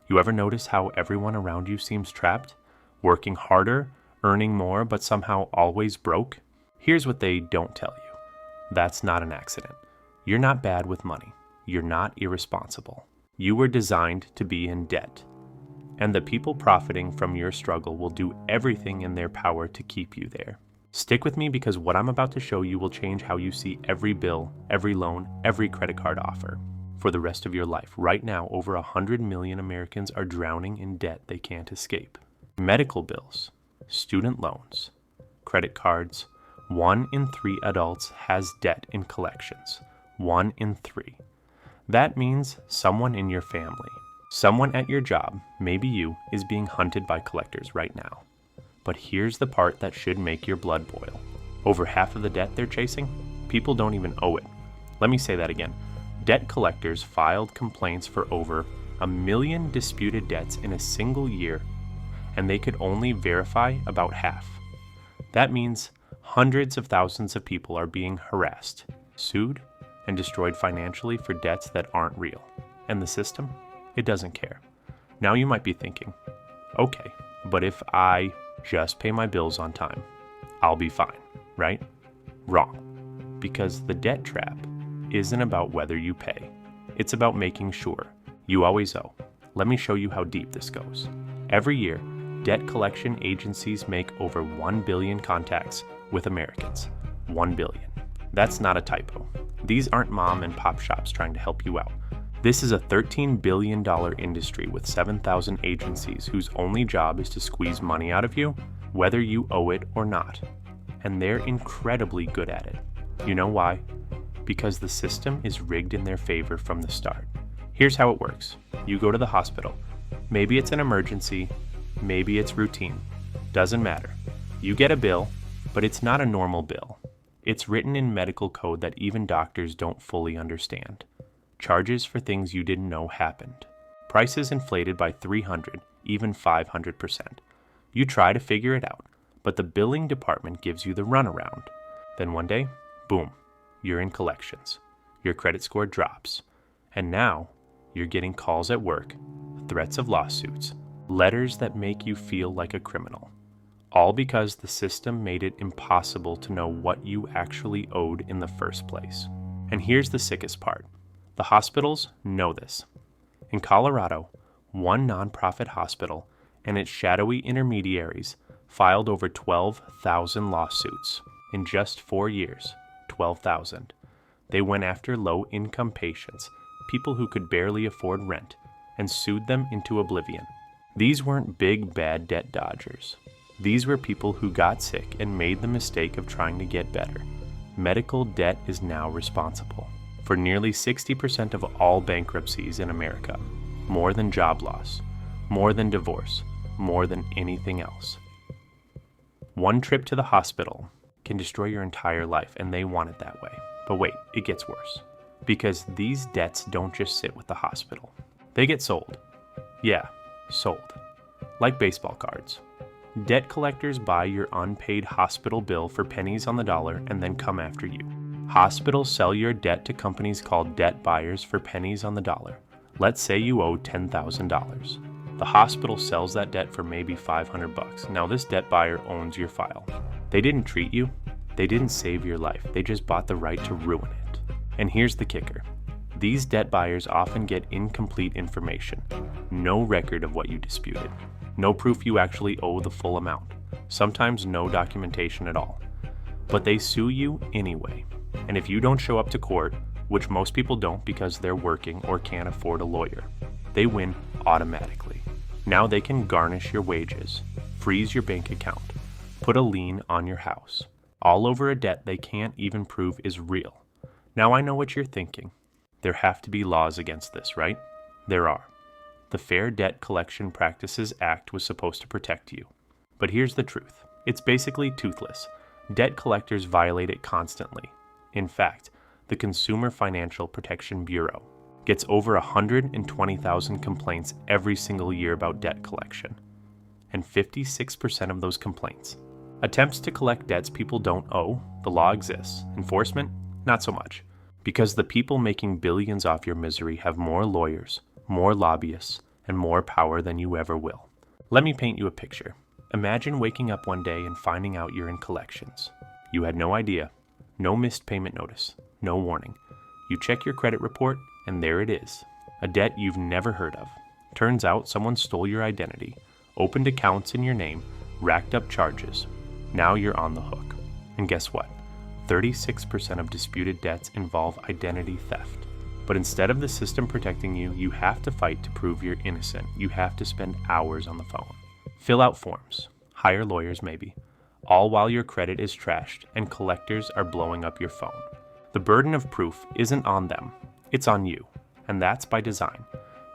You ever notice how everyone around you seems trapped? Working harder, earning more, but somehow always broke? Here's what they don't tell you. That's not an accident. You're not bad with money. You're not irresponsible. You were designed to be in debt. And the people profiting from your struggle will do everything in their power to keep you there. Stick with me because what I'm about to show you will change how you see every bill, every loan, every credit card offer for the rest of your life. Right now, over 100 million Americans are drowning in debt they can't escape. Medical bills, student loans, credit cards. 1 in 3 adults has debt in collections. 1 in 3. That means someone in your family, someone at your job, maybe you, is being hunted by collectors right now. But here's the part that should make your blood boil. Over half of the debt they're chasing, people don't even owe it. Let me say that again. Debt collectors filed complaints for over 1 million disputed debts in a single year, and they could only verify about half. That means hundreds of thousands of people are being harassed, sued, and destroyed financially for debts that aren't real. And the system? It doesn't care. Now you might be thinking, okay, but if I just pay my bills on time, I'll be fine, right? Wrong. Because the debt trap isn't about whether you pay. It's about making sure you always owe. Let me show you how deep this goes. Every year, debt collection agencies make over 1 billion contacts with Americans. 1 billion. That's not a typo. These aren't mom and pop shops trying to help you out. This is a $13 billion industry with 7,000 agencies whose only job is to squeeze money out of you, whether you owe it or not. And they're incredibly good at it. You know why? Because the system is rigged in their favor from the start. Here's how it works. You go to the hospital. Maybe it's an emergency, maybe it's routine. Doesn't matter. You get a bill, but it's not a normal bill. It's written in medical code that even doctors don't fully understand. Charges for things you didn't know happened. Prices inflated by 300, even 500%. You try to figure it out, but the billing department gives you the runaround. Then one day, boom, you're in collections. Your credit score drops. And now, you're getting calls at work, threats of lawsuits, letters that make you feel like a criminal. All because the system made it impossible to know what you actually owed in the first place. And here's the sickest part. The hospitals know this. In Colorado, one nonprofit hospital and its shadowy intermediaries filed over 12,000 lawsuits in just 4 years. 12,000. They went after low-income patients, people who could barely afford rent, and sued them into oblivion. These weren't big bad debt dodgers. These were people who got sick and made the mistake of trying to get better. Medical debt is now responsible for nearly 60% of all bankruptcies in America, more than job loss, more than divorce, more than anything else. One trip to the hospital can destroy your entire life, and they want it that way. But wait, it gets worse. Because these debts don't just sit with the hospital. They get sold. Yeah, sold. Like baseball cards. Debt collectors buy your unpaid hospital bill for pennies on the dollar and then come after you. Hospitals sell your debt to companies called debt buyers for pennies on the dollar. Let's say you owe $10,000. The hospital sells that debt for maybe $500. Now this debt buyer owns your file. They didn't treat you. They didn't save your life. They just bought the right to ruin it. And here's the kicker. These debt buyers often get incomplete information. No record of what you disputed. No proof you actually owe the full amount. Sometimes no documentation at all. But they sue you anyway. And if you don't show up to court, which most people don't because they're working or can't afford a lawyer, they win automatically. Now they can garnish your wages, freeze your bank account, put a lien on your house, all over a debt they can't even prove is real. Now I know what you're thinking. There have to be laws against this, right? There are. The Fair Debt Collection Practices Act was supposed to protect you. But here's the truth. It's basically toothless. Debt collectors violate it constantly. In fact, the Consumer Financial Protection Bureau gets over 120,000 complaints every single year about debt collection. And 56% of those complaints. Attempts to collect debts people don't owe, the law exists. Enforcement, not so much. Because the people making billions off your misery have more lawyers, more lobbyists, and more power than you ever will. Let me paint you a picture. Imagine waking up one day and finding out you're in collections. You had no idea, no missed payment notice, no warning. You check your credit report, and there it is. A debt you've never heard of. Turns out someone stole your identity, opened accounts in your name, racked up charges. Now you're on the hook. And guess what? 36% of disputed debts involve identity theft. But instead of the system protecting you, you have to fight to prove you're innocent. You have to spend hours on the phone. Fill out forms, hire lawyers maybe, all while your credit is trashed and collectors are blowing up your phone. The burden of proof isn't on them, it's on you, and that's by design.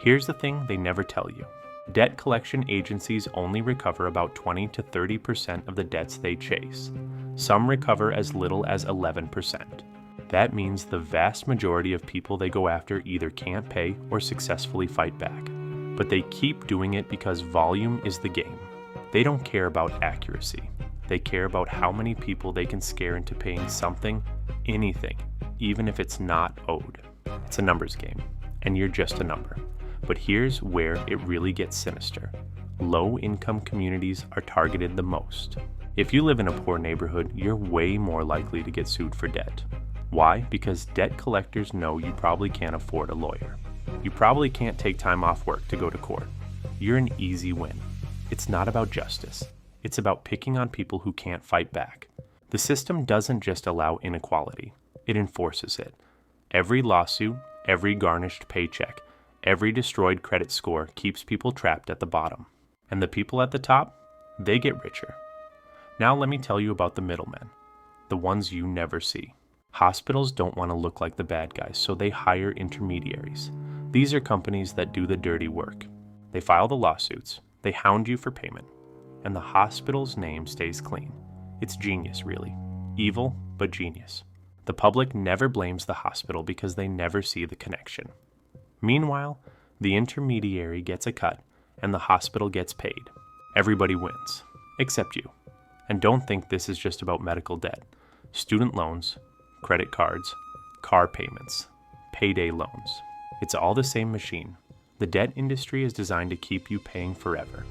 Here's the thing they never tell you. Debt collection agencies only recover about 20 to 30% of the debts they chase. Some recover as little as 11%. That means the vast majority of people they go after either can't pay or successfully fight back. But they keep doing it because volume is the game. They don't care about accuracy. They care about how many people they can scare into paying something, anything, even if it's not owed. It's a numbers game, and you're just a number. But here's where it really gets sinister. Low-income communities are targeted the most. If you live in a poor neighborhood, you're way more likely to get sued for debt. Why? Because debt collectors know you probably can't afford a lawyer. You probably can't take time off work to go to court. You're an easy win. It's not about justice. It's about picking on people who can't fight back. The system doesn't just allow inequality. It enforces it. Every lawsuit, every garnished paycheck, every destroyed credit score keeps people trapped at the bottom. And the people at the top, they get richer. Now let me tell you about the middlemen, the ones you never see. Hospitals don't want to look like the bad guys, so they hire intermediaries. These are companies that do the dirty work. They file the lawsuits, they hound you for payment, and the hospital's name stays clean. It's genius, really. Evil, but genius. The public never blames the hospital because they never see the connection. Meanwhile, the intermediary gets a cut, and the hospital gets paid. Everybody wins, except you. And don't think this is just about medical debt. Student loans, credit cards, car payments, payday loans. It's all the same machine. The debt industry is designed to keep you paying forever.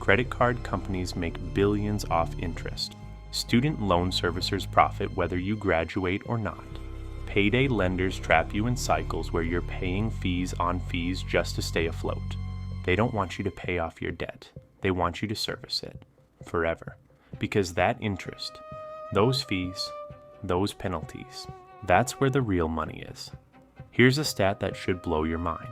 Credit card companies make billions off interest. Student loan servicers profit whether you graduate or not. Payday lenders trap you in cycles where you're paying fees on fees just to stay afloat. They don't want you to pay off your debt. They want you to service it forever. Because that interest, those fees, those penalties, that's where the real money is. Here's a stat that should blow your mind.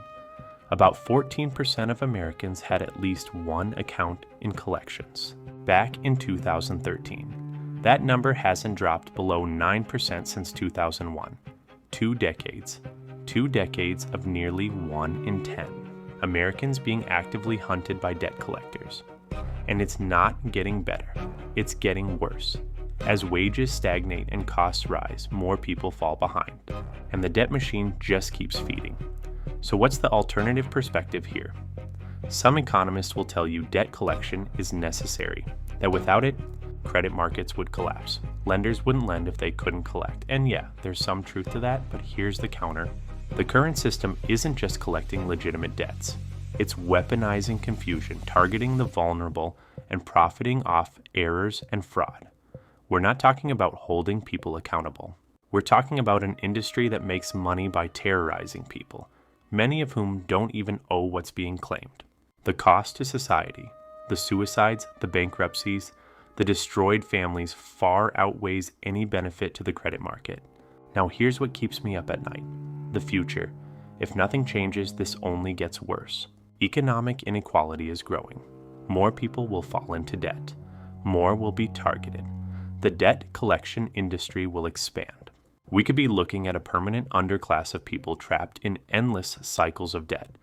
About 14% of Americans had at least one account in collections. Back in 2013, that number hasn't dropped below 9% since 2001. 2 decades. 2 decades of nearly 1 in 10 Americans being actively hunted by debt collectors. And it's not getting better. It's getting worse. As wages stagnate and costs rise, more people fall behind. And the debt machine just keeps feeding. So what's the alternative perspective here? Some economists will tell you debt collection is necessary, that without it, credit markets would collapse. Lenders wouldn't lend if they couldn't collect. And yeah, there's some truth to that, but here's the counter. The current system isn't just collecting legitimate debts. It's weaponizing confusion, targeting the vulnerable, and profiting off errors and fraud. We're not talking about holding people accountable. We're talking about an industry that makes money by terrorizing people, many of whom don't even owe what's being claimed. The cost to society, the suicides, the bankruptcies, the destroyed families far outweighs any benefit to the credit market. Now here's what keeps me up at night. The future. If nothing changes, this only gets worse. Economic inequality is growing. More people will fall into debt. More will be targeted. The debt collection industry will expand. We could be looking at a permanent underclass of people trapped in endless cycles of debt,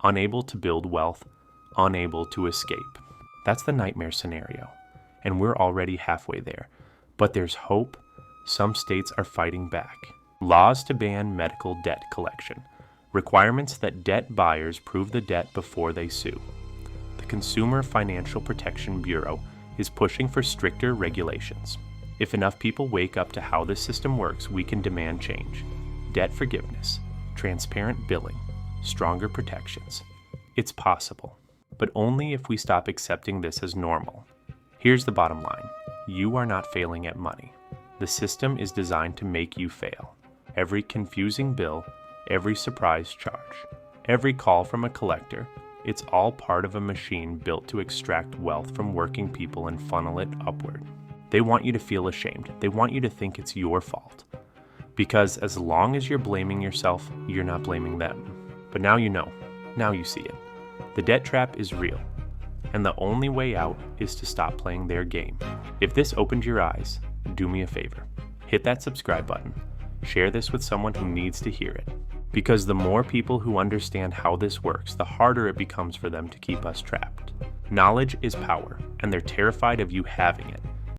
unable to build wealth, unable to escape. That's the nightmare scenario, and we're already halfway there. But there's hope. Some states are fighting back. Laws to ban medical debt collection. Requirements that debt buyers prove the debt before they sue. The Consumer Financial Protection Bureau is pushing for stricter regulations. If enough people wake up to how this system works, we can demand change. Debt forgiveness, transparent billing, stronger protections. It's possible, but only if we stop accepting this as normal. Here's the bottom line. You are not failing at money. The system is designed to make you fail. Every confusing bill, every surprise charge, every call from a collector, it's all part of a machine built to extract wealth from working people and funnel it upward. They want you to feel ashamed. They want you to think it's your fault. Because as long as you're blaming yourself, you're not blaming them. But now you know. Now you see it. The debt trap is real. And the only way out is to stop playing their game. If this opened your eyes, do me a favor. Hit that subscribe button. Share this with someone who needs to hear it. Because the more people who understand how this works, the harder it becomes for them to keep us trapped. Knowledge is power, and they're terrified of you having it.